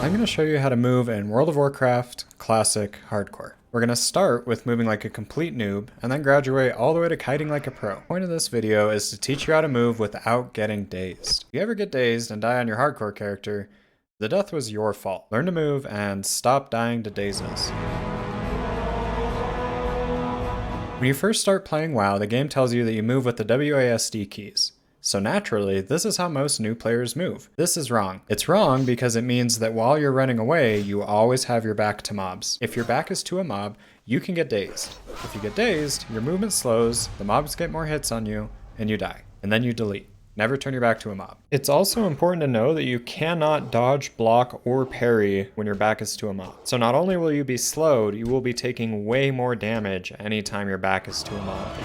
I'm going to show you how to move in World of Warcraft Classic Hardcore. We're going to start with moving like a complete noob, and then graduate all the way to kiting like a pro. The point of this video is to teach you how to move without getting dazed. If you ever get dazed and die on your hardcore character, the death was your fault. Learn to move and stop dying to dazes. When you first start playing WoW, the game tells you that you move with the WASD keys. So naturally, this is how most new players move. This is wrong. It's wrong because it means that while you're running away, you always have your back to mobs. If your back is to a mob, you can get dazed. If you get dazed, your movement slows, the mobs get more hits on you, and you die. And then you delete. Never turn your back to a mob. It's also important to know that you cannot dodge, block, or parry when your back is to a mob. So not only will you be slowed, you will be taking way more damage anytime your back is to a mob.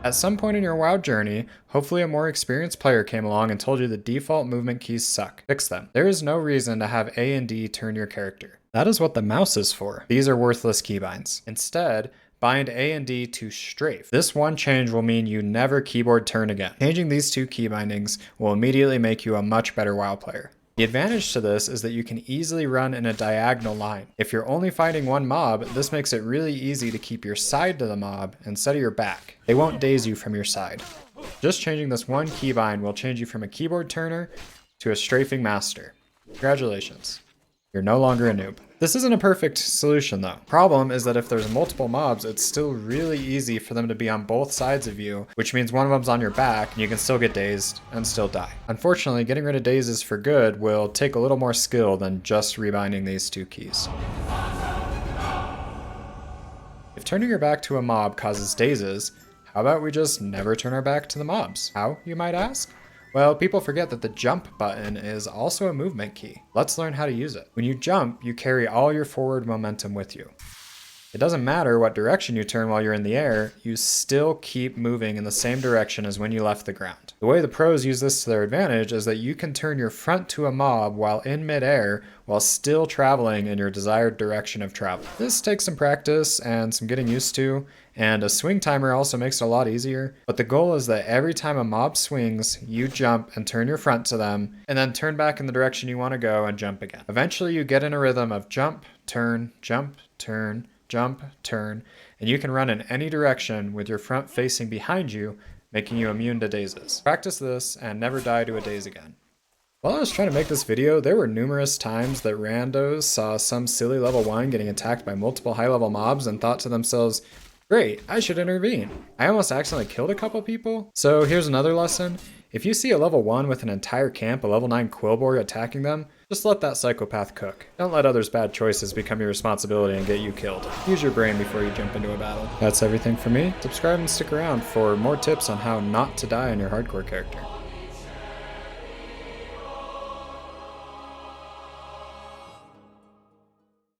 At some point in your WoW journey, hopefully a more experienced player came along and told you the default movement keys suck. Fix them. There is no reason to have A and D turn your character. That is what the mouse is for. These are worthless keybinds. Instead, bind A and D to strafe. This one change will mean you never keyboard turn again. Changing these two key bindings will immediately make you a much better WoW player. The advantage to this is that you can easily run in a diagonal line. If you're only fighting one mob, this makes it really easy to keep your side to the mob instead of your back. They won't daze you from your side. Just changing this one keybind will change you from a keyboard turner to a strafing master. Congratulations. You're no longer a noob. This isn't a perfect solution though. Problem is that if there's multiple mobs, it's still really easy for them to be on both sides of you, which means one of them's on your back and you can still get dazed and still die. Unfortunately, getting rid of dazes for good will take a little more skill than just rebinding these two keys. If turning your back to a mob causes dazes, how about we just never turn our back to the mobs? How, you might ask? Well, people forget that the jump button is also a movement key. Let's learn how to use it. When you jump, you carry all your forward momentum with you. It doesn't matter what direction you turn while you're in the air, you still keep moving in the same direction as when you left the ground. The way the pros use this to their advantage is that you can turn your front to a mob while in midair while still traveling in your desired direction of travel. This takes some practice and some getting used to, and a swing timer also makes it a lot easier, but the goal is that every time a mob swings, you jump and turn your front to them, and then turn back in the direction you want to go and jump again. Eventually you get in a rhythm of jump, turn, jump, turn, jump, turn, and you can run in any direction with your front facing behind you, making you immune to dazes. Practice this and never die to a daze again. While I was trying to make this video, there were numerous times that randos saw some silly level 1 getting attacked by multiple high level mobs and thought to themselves, great, I should intervene. I almost accidentally killed a couple people. So here's another lesson. If you see a level 1 with an entire camp of level 9 Quillborg attacking them, just let that psychopath cook. Don't let others' bad choices become your responsibility and get you killed. Use your brain before you jump into a battle. That's everything for me. Subscribe and stick around for more tips on how not to die on your hardcore character.